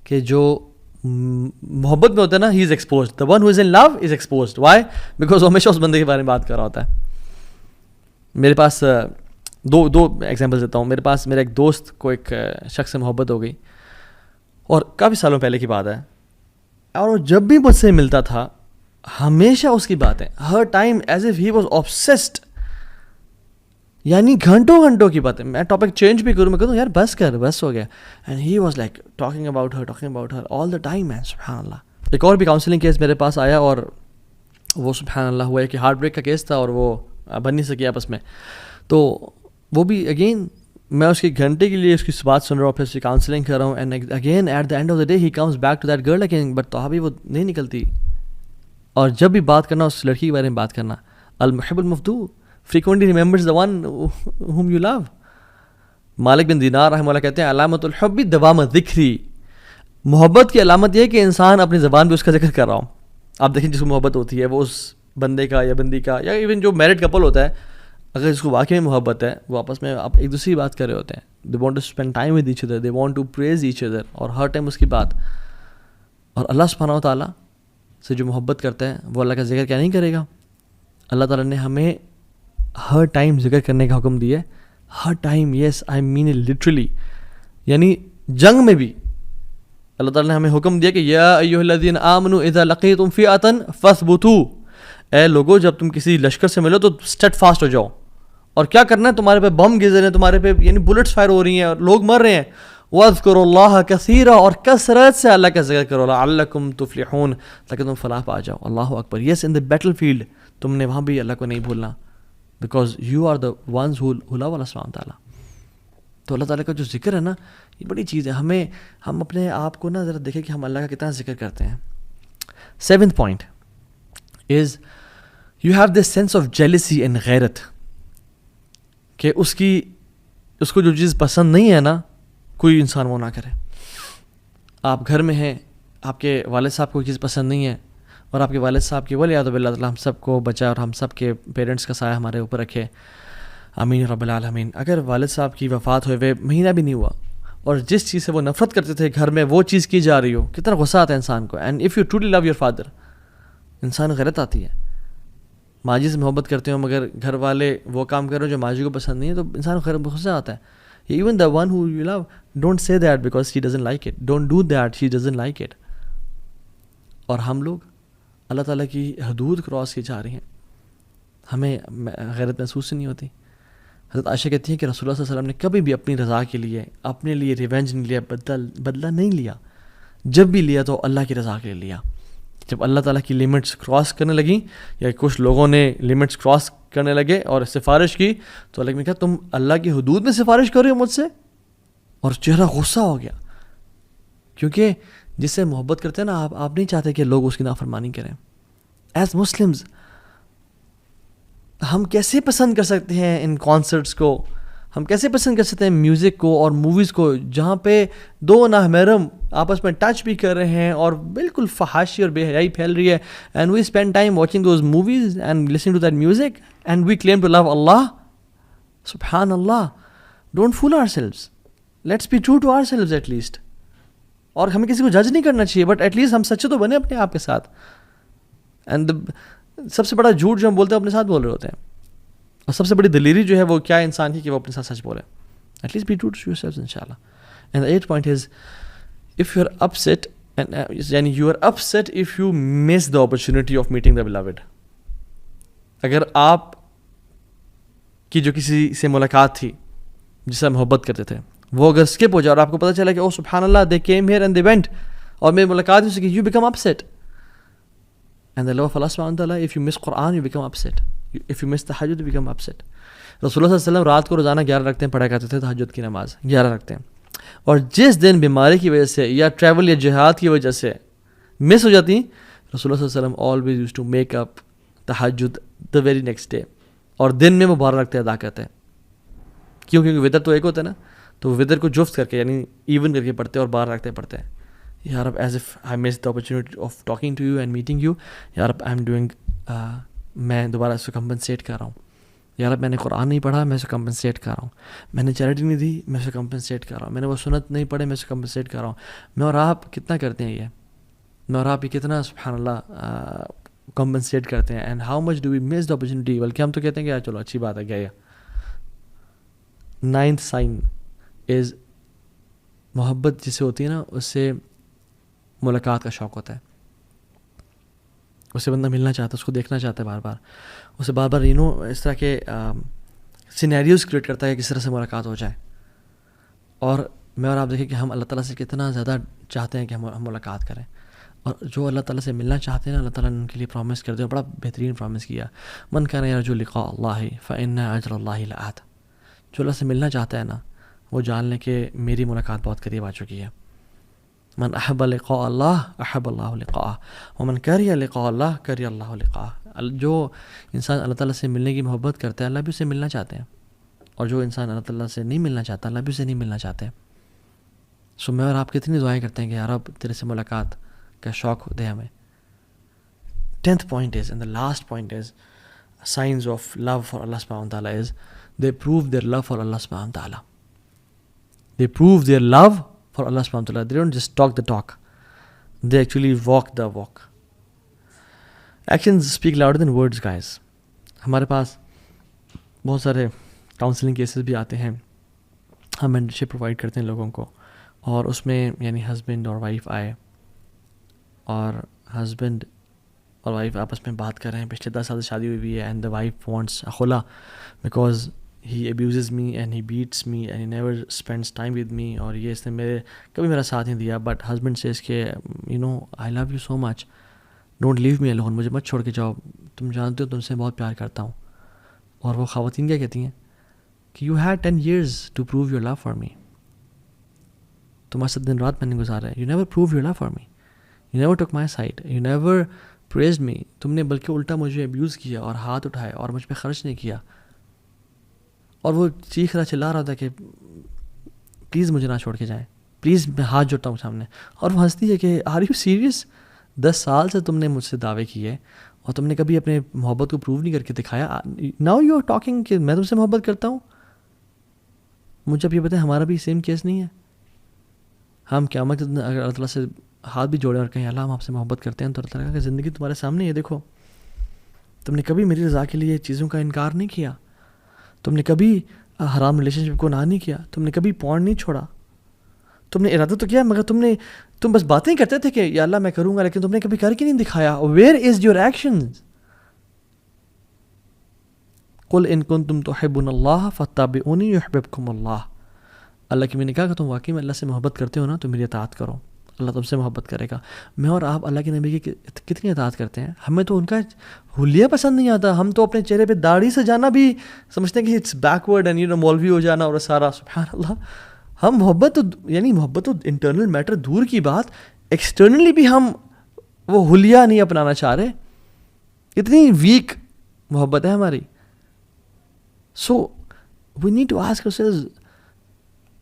کہ جو محبت میں ہوتا ہے نا he is exposed. The one who is in love is exposed. Why? Because وہ ہمیشہ اس بندے کے بارے میں بات کر رہا ہوتا ہے. میرے پاس دو ایگزامپل دیتا ہوں. میرا ایک دوست کو ایک شخص سے محبت ہو گئی اور کافی سالوں پہلے کی بات ہے، اور وہ جب بھی مجھ سے ملتا تھا ہمیشہ اس کی باتیں، ہر time as if he was obsessed، یعنی گھنٹوں کی باتیں. میں ٹاپک چینج بھی کروں، میں کہتا ہوں یار بس ہو گیا. And he was like talking about her all the time. Man سبحان اللہ. ایک اور بھی کاؤنسلنگ کیس میرے پاس آیا اور وہ سبحان اللہ ہوا ہے کہ ہارٹ بریک کا کیس تھا اور وہ بن نہیں سکی آپس میں. تو وہ بھی اگین میں اس کی گھنٹے کے لیے اس کی بات سن رہا ہوں، پھر اس کی کاؤنسلنگ کر رہا ہوں. And again at the end of the day he comes back to that girl again, but تو ابھی وہ نہیں نکلتی. اور جب بھی بات کرنا اس لڑکی کے بارے میں بات کرنا، المحب المفتوح frequently remembers the one whom you love. مالک بن دینار رحمہ اللہ کہتے ہیں علامت الحب دوام ذکری. محبت کی علامت یہ ہے کہ انسان اپنی زبان پہ اس کا ذکر کر رہا ہوں. آپ دیکھیں جس کو محبت ہوتی ہے وہ اس بندے کا یا بندی کا، یا ایون جو میرڈ کپل ہوتا ہے، اگر اس کو واقعی میں محبت ہے وہ آپس میں آپ ایک دوسری بات کر رہے ہوتے ہیں. they want to spend time with each other, they want to praise each other، اور ہر ٹائم اس کی بات. اور اللہ سبحانہ و تعالیٰ سے جو محبت کرتا ہے وہ اللہ کا ذکر کیا نہیں کرے گا؟ اللہ تعالیٰ نے ہمیں ہر ٹائم ذکر کرنے کا حکم دیا ہے. ہر time, yes I mean it literally. یعنی جنگ میں بھی اللہ تعالیٰ نے ہمیں حکم دیا کہ یا ایھا الذین آمنوا اذا لقیتم فئۃ فاثبتوا. اے لوگو جب تم کسی لشکر سے ملو تو اسٹیڈ فاسٹ ہو جاؤ. اور کیا کرنا ہے؟ تمہارے پہ بم گر رہے ہیں، تمہارے پہ یعنی بلٹس فائر ہو رہی ہیں اور لوگ مر رہے ہیں. واذکروا اللہ کثیرا، اور کثرت سے اللہ کا ذکر کرو، لعلکم تفلحون، تاکہ تم فلاح پا جاؤ. اللہ اکبر. یس ان دا بیٹل فیلڈ تم نے وہاں بھی اللہ کو نہیں بھولنا، because you are the ones who love Allah سبحانہ تعالیٰ. تو اللہ تعالیٰ کا جو ذکر ہے نا یہ بڑی چیز ہے. ہم اپنے آپ کو نا ذرا دیکھیں کہ ہم اللہ کا کتنا ذکر کرتے ہیں. 7th point is you have this sense of jealousy and غیرت، کہ اس کو جو چیز پسند نہیں ہے نا کوئی انسان وہ نہ کرے. آپ گھر میں ہیں، آپ کے والد صاحب کو کوئی چیز پسند نہیں ہے، اور آپ کے والد صاحب کی ولیعذ باللہ تعالیٰ ہم سب کو بچائے اور ہم سب کے پیرنٹس کا سایہ ہمارے اوپر رکھے، آمین رب العالمین. اگر والد صاحب کی وفات ہوئے مہینہ بھی نہیں ہوا اور جس چیز سے وہ نفرت کرتے تھے گھر میں وہ چیز کی جا رہی ہو، کتنا غصہ آتا ہے انسان کو. And if you truly love your father, انسان غیرت آتی ہے. ماجی سے محبت کرتے ہو مگر گھر والے وہ کام کر رہے ہو جو ماجی کو پسند نہیں ہے، تو انسان کو غصہ آتا ہے. Even the one who you love, don't say that because she doesn't like it, don't do that she doesn't like it. اور ہم لوگ اللہ تعالیٰ کی حدود کراس کی جا رہی ہیں، ہمیں غیرت محسوس نہیں ہوتی. حضرت عائشہ کہتی ہیں کہ رسول اللہ صلی اللہ علیہ وسلم نے کبھی بھی اپنی رضا کے لیے، اپنے لیے ریونج نہیں لیا، بدلہ نہیں لیا. جب بھی لیا تو اللہ کی رضا کے لیے لیا. جب اللہ تعالیٰ کی لمٹس کراس کرنے لگیں یا کچھ لوگوں نے لمٹس کراس کرنے لگے اور سفارش کی، تو اللہ نے کہا تم اللہ کی حدود میں سفارش کر رہے ہو مجھ سے، اور چہرہ غصہ ہو گیا. کیونکہ جس سے محبت کرتے ہیں نا آپ نہیں چاہتے کہ لوگ اس کی نافرمانی کریں. ایز مسلمز ہم کیسے پسند کر سکتے ہیں ان کانسرٹس کو، ہم کیسے پسند کر سکتے ہیں میوزک کو اور موویز کو جہاں پہ دو نامحرم آپس میں ٹچ بھی کر رہے ہیں اور بالکل فحاشی اور بے حیائی پھیل رہی ہے, and we spend time watching those movies and listening to that music and we claim to love Allah. سبحان Allah, don't fool ourselves, let's be true to ourselves at least. اور ہمیں کسی کو جج نہیں کرنا چاہیے, بٹ ایٹ لیسٹ ہم سچے تو بنے اپنے آپ کے ساتھ. اینڈ سب سے بڑا جھوٹ جو ہم بولتے ہیں اپنے ساتھ بول رہے ہوتے ہیں, اور سب سے بڑی دلیری جو ہے وہ کیا انسان کی کہ وہ اپنے ساتھ سچ بولے. At least be true to yourself ان شاء Allah. And the 8th point is, if you are upset, یعنی you are upset if you miss the opportunity of meeting the beloved. اگر آپ کی جو کسی سے ملاقات تھی جس سے محبت کرتے تھے وہ اگر اسکپ ہو جائے اور آپ کو پتہ چلا کہ او سبحان اللہ they came here and they went, اور میری ملاقات ہو سکی, you become upset. And the love of Allah subhanahu wa ta'ala, if you miss Quran, you become upset. If you miss tahajjud, you become upset. رسول اللہ صلی اللہ علیہ وسلم رات کو روزانہ 11 رکعتیں پڑھا کرتے تھے, تہجد کی نماز 11 رکعتیں, اور جس دن بیماری کی وجہ سے یا ٹریول یا جہاد کی وجہ سے مس ہو جاتی, رسول اللہ صلی اللہ علیہ وسلم always used to make up تہجد the very next day, اور دن میں وہ 12 رکعتیں ادا کرتے ہیں. کیونکہ وطر تو ایک ہوتا ہے نا, تو وہ وطر کو جفت کر کے یعنی ایون کر کے پڑھتے ہیں اور 12 رکعتیں پڑھتے ہیں. یا رب as if I miss the opportunity of talking to you and meeting you, یا رب آئی ایم ڈوئنگ, میں دوبارہ اس کو کمپنسیٹ کر رہا ہوں. یا رب میں نے قرآن نہیں پڑھا, میں اسے کمپنسیٹ کر رہا ہوں. میں نے چیریٹی نہیں دی, میں اسے کمپنسیٹ کر رہا ہوں. میں نے وہ سنت نہیں پڑھے, میں اسے کمپنسیٹ کر رہا ہوں. میں اور آپ کتنا کرتے ہیں یہ, میں اور آپ یہ کتنا سبحان اللہ کمپنسیٹ کرتے ہیں. And how much do we miss the opportunity, بلکہ ہم تو کہتے ہیں کہ یار چلو اچھی بات ہے گیا. 9th سائن از محبت جسے ہوتی ہے نا, اس سے ملاقات کا شوق ہوتا ہے. اس سے بندہ ملنا چاہتا ہے, اس کو دیکھنا چاہتا ہے بار بار, اسے بار بار اس طرح کے سینیریوز کریٹ کرتا ہے کہ کس طرح سے ملاقات ہو جائے. اور میں اور آپ دیکھیں کہ ہم اللہ تعالیٰ سے کتنا زیادہ چاہتے ہیں کہ ہم ملاقات کریں, اور جو اللہ تعالیٰ سے ملنا چاہتے ہیں نا, اللہ تعالیٰ نے ان کے لیے پرومس کر دیا, بڑا بہترین پرومس کیا, من کان یرجو لقاء اللہ فإن اجر اللہ لآت. جو اللہ سے ملنا چاہتا ہے نا, وہ جان لیں کہ میری ملاقات بہت قریب آ چکی ہے. من احب لقاء اللہ احب اللہ لقاءہ ومن کریہ لقاء اللہ کریہ اللہ لقاءہ. جو انسان اللہ تعالیٰ سے ملنے کی محبت کرتا ہے, اللہ بھی اسے ملنا چاہتے ہیں, اور جو انسان اللہ تعالیٰ سے نہیں ملنا چاہتا, اللہ بھی اسے نہیں ملنا چاہتے. سو میں اور آپ کتنی دعائیں کرتے ہیں کہ یا رب تیرے سے ملاقات کا شوق دے ہمیں. 10th point is, and the last point is, signs of love for Allah subhanahu wa ta'ala is, they prove their love for Allah subhanahu wa ta'ala. They prove their love for Allah subhanahu wa ta'ala. They don't just talk the talk, they actually walk the walk. Actions speak louder than words, guys. ہمارے پاس بہت سارے counselling cases بھی آتے ہیں, ہم mentorship provide کرتے ہیں لوگوں کو, اور اس میں یعنی ہسبینڈ اور وائف آئے, اور ہسبینڈ اور وائف آپس میں بات کر رہے ہیں, پچھلے 10 سال سے شادی ہوئی ہے, اینڈ دا وائف وانٹس خلا because he abuses me and he beats me and he never spends time with me, اور یہ اس نے کبھی میرا ساتھ نہیں دیا. بٹ ہسبینڈ says کہ I love you so much, don't leave me alone, مجھے مت چھوڑ کے جاؤ, تم جانتے ہو تم سے بہت پیار کرتا ہوں. اور وہ خواتین کیا کہتی ہیں کہ you had 10 years to prove your love for me. تمہارے ساتھ دن رات میں نے گزارا ہے, you never proved your love for me, you never took my side, you never praised me. تم نے بلکہ الٹا مجھے ابیوز کیا اور ہاتھ اٹھائے اور مجھ پہ خرچ نہیں کیا. اور وہ چیخ رہا چلا رہا تھا کہ پلیز مجھے نہ چھوڑ کے جائیں, پلیز میں ہاتھ جوڑتا ہوں سامنے. اور وہ ہنستی ہے کہ آر یو سیریس, 10 سال سے تم نے مجھ سے دعوے کیے اور تم نے کبھی اپنے محبت کو پروو نہیں کر کے دکھایا. ناؤ یو آر ٹاکنگ کہ میں تم سے محبت کرتا ہوں. مجھے اب یہ بتائیں ہمارا بھی سیم کیس نہیں ہے؟ ہم قیامت اگر اللہ تعالیٰ سے ہاتھ بھی جوڑیں اور کہیں اللہ ہم آپ سے محبت کرتے ہیں, تو اللہ تعالیٰ کہ زندگی تمہارے سامنے ہے, دیکھو تم نے کبھی میری رضا کے لیے چیزوں کا انکار نہیں کیا, تم نے کبھی حرام ریلیشن شپ کو نہ نہیں کیا, تم نے کبھی پورن نہیں چھوڑا, تم نے ارادہ تو کیا مگر تم بس باتیں کرتے تھے کہ یا اللہ میں کروں گا, لیکن تم نے کبھی کر کے نہیں دکھایا. Where is your actions? قل ان کنتم تحبون اللہ فاتبعونی یحببکم اللہ. اللہ کی میں نے کہا کہ تم واقعی میں اللہ سے محبت کرتے ہو نا تو میری اطاعت کرو, اللہ تم سے محبت کرے گا. میں اور آپ اللہ کے نبی کی کتنی اطاعت کرتے ہیں. ہمیں تو ان کا حلیہ پسند نہیں آتا, ہم تو اپنے چہرے پہ داڑھی سجانا بھی سمجھتے ہیں کہ اٹس بیکورڈ اینڈ مولوی ہو جانا اور سارا. سبحان اللہ, ہم محبت تو انٹرنل میٹر دور کی بات, ایکسٹرنلی بھی ہم وہ حلیہ نہیں اپنانا چاہ رہے. اتنی ویک محبت ہے ہماری. سو we need to ask ourselves,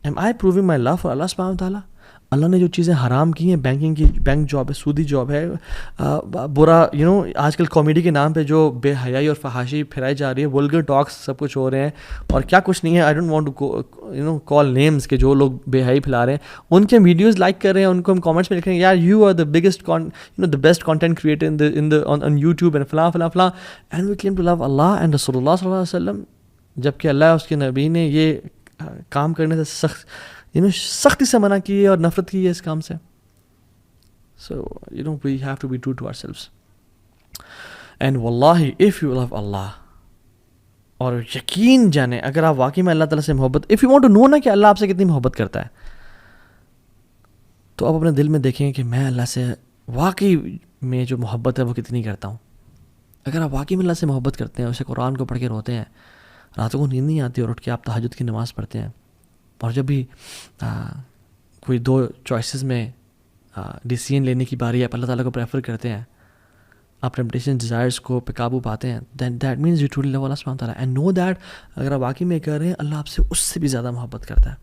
am I proving my love for Allah subhanahu wa ta'ala? اللہ نے جو چیزیں حرام کی ہیں، بینک جاب ہے، سودی جاب ہے، برا آج کل کامیڈی کے نام پہ جو بے حیائی اور فحاشی پھیلائی جا رہی ہے، ولگر ٹاکس سب کچھ ہو رہے ہیں، اور کیا کچھ نہیں ہے. I don't want to call names کہ جو لوگ بے حیائی پھیلا رہے ہیں ان کے ویڈیوز لائک کر رہے ہیں، ان کو ہم کامنٹس میں لکھ رہے ہیں یار you are the biggest the best content creator on YouTube and فلاں فلاں فلاں، and we claim to love اللہ اینڈ رسول اللہ صلی اللہ علیہ وسلم، جبکہ اللہ اور اس کے نبی نے یہ کام کرنے سے سختی سے منع کی ہے اور نفرت کی ہے اس کام سے. So we have to be true to ourselves. And واللہ اف یو لو اللہ، اور یقین جانیں اگر آپ واقعی میں اللہ تعالیٰ سے محبت، if you want to know نا کہ اللہ آپ سے کتنی محبت کرتا ہے، تو آپ اپنے دل میں دیکھیں کہ میں اللہ سے واقعی میں جو محبت ہے وہ کتنی کرتا ہوں. اگر آپ واقعی میں اللہ سے محبت کرتے ہیں، اسے قرآن کو پڑھ کے روتے ہیں، راتوں کو نیند نہیں آتی اور اٹھ کے آپ تہجد کی نماز پڑھتے ہیں، اور جب بھی کوئی دو چوائسیز میں ڈیسیژن لینے کی باری ہے، آپ اللہ تعالیٰ کو پریفر کرتے ہیں، آپ ٹیمپٹیشن ڈیزائرس کو پہ قابو پاتے ہیں، then that means you truly love Allah سبحانہ تعالیٰ، اینڈ نو دیٹ اگر آپ واقعی میں کر رہے ہیں اللہ آپ سے اس سے بھی زیادہ محبت کرتا ہے.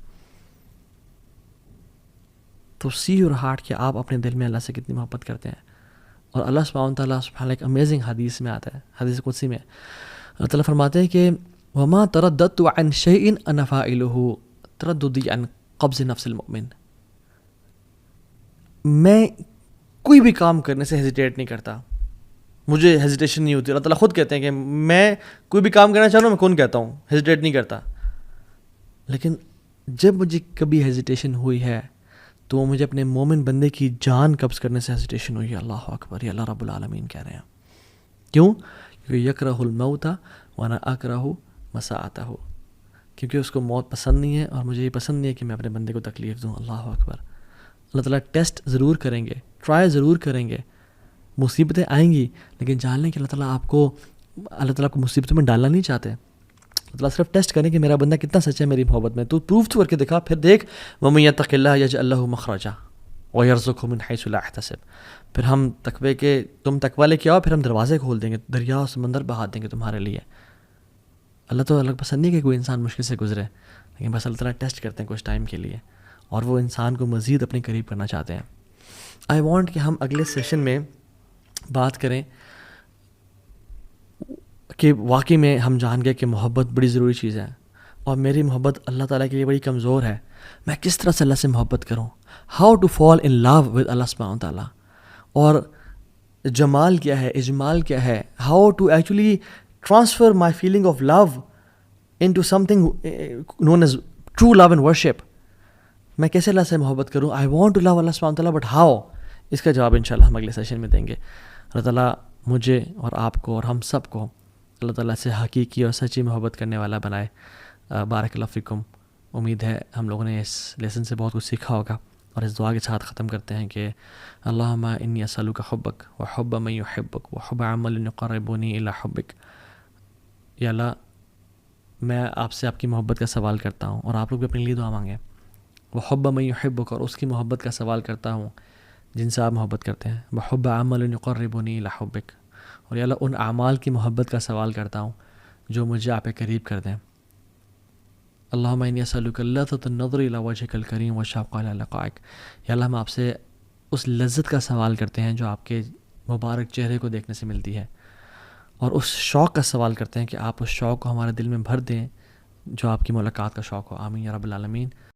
تو سی یور ہارٹ کہ آپ اپنے دل میں اللہ سے کتنی محبت کرتے ہیں. اور اللہ سبحانہ تعالیٰ سبحانہ ایک امیزنگ حدیث میں آتا ہے، حدیث قدسی میں اللہ تعالیٰ فرماتے ہیں کہ وما ترددت عن شيء انا فاعله ترددی عن قبض نفس المؤمن، میں کوئی بھی کام کرنے سے ہیزیٹیٹ نہیں کرتا، مجھے ہیزیٹیشن نہیں ہوتی. اللہ تعالیٰ خود کہتے ہیں کہ میں کوئی بھی کام کرنا چاہوں میں کون کہتا ہوں، ہیزیٹیٹ نہیں کرتا. لیکن جب مجھے کبھی ہیزیٹیشن ہوئی ہے تو وہ مجھے اپنے مومن بندے کی جان قبض کرنے سے ہیزیٹیشن ہوئی ہے. اللہ اکبر، یہ اللہ رب العالمین کہہ رہے ہیں. کیوں؟ کیونکہ یکرہ الموت وانا اکرہ مساءتہ، کیونکہ اس کو موت پسند نہیں ہے اور مجھے یہ پسند نہیں ہے کہ میں اپنے بندے کو تکلیف دوں. اللہ اکبر. اللہ تعالیٰ ٹیسٹ ضرور کریں گے، ٹرائی ضرور کریں گے، مصیبتیں آئیں گی، لیکن جان لیں کہ اللہ تعالیٰ کو مصیبتوں میں ڈالنا نہیں چاہتے. اللہ تعالیٰ صرف ٹیسٹ کریں کہ میرا بندہ کتنا سچا ہے میری محبت میں. تو پروف تو کر کے دکھا، پھر دیکھ وَمَن يَتَّقِ اللَّهَ يَجْعَل لَهُ مَخْرَجًا وَيَرْزُقْهُ مِنْ حَيْثُ لَا يَحْتَسِبْ. پھر ہم تقوی کے تم تقوی لے کے آؤ، پھر ہم دروازے کھول دیں گے، دریا اور سمندر بہا دیں گے تمہارے لیے. اللہ تو الگ پسند نہیں کہ کوئی انسان مشکل سے گزرے، لیکن بس اللہ تعالیٰ ٹیسٹ کرتے ہیں کچھ ٹائم کے لیے، اور وہ انسان کو مزید اپنے قریب کرنا چاہتے ہیں. آئی وانٹ کہ ہم اگلے سیشن میں بات کریں کہ واقعی میں ہم جان گئے کہ محبت بڑی ضروری چیز ہے، اور میری محبت اللہ تعالیٰ کے لیے بڑی کمزور ہے. میں کس طرح سے اللہ سے محبت کروں، how to fall in love with Allah سبحانہ تعالیٰ، اور جمال کیا ہے، اجمال کیا ہے، how to actually transfer my feeling of love into something known as true love and worship. میں کیسے اللہ سے محبت کروں؟ I want to love Allah سبحانہ تعالیٰ، بٹ ہاؤ؟ اس کا جواب انشاءاللہ ہم اگلے سیشن میں دیں گے. اللہ تعالیٰ مجھے اور آپ کو اور ہم سب کو اللہ تعالیٰ سے حقیقی اور سچی محبت کرنے والا بنائے. بارک اللہ فیکم. امید ہے ہم لوگوں نے اس لیسن سے بہت کچھ سیکھا ہوگا، اور اس دعا کے ساتھ ختم کرتے ہیں کہ اللہم انی اسألک حبک وحب من یحبک وحب عمل یقربنی الی حبک. یا اللہ میں آپ سے آپ کی محبت کا سوال کرتا ہوں، اور آپ لوگ بھی اپنے لیے دعا مانگیں. وحب من یحبک، اور اس کی محبت کا سوال کرتا ہوں جن سے آپ محبت کرتے ہیں. وحب عمل یقربنی الی حبک، اور یا اللہ ان اعمال کی محبت کا سوال کرتا ہوں جو مجھے آپ کے قریب کر دیں. اللہم انی اسألک لذۃ النظر الی وجہک الکریم والشوق الی لقائک. یا اللہ ہم آپ سے اس لذت کا سوال کرتے ہیں جو آپ کے مبارک چہرے کو دیکھنے سے ملتی ہے، اور اس شوق کا سوال کرتے ہیں کہ آپ اس شوق کو ہمارے دل میں بھر دیں جو آپ کی ملاقات کا شوق ہو. آمین یا رب العالمین.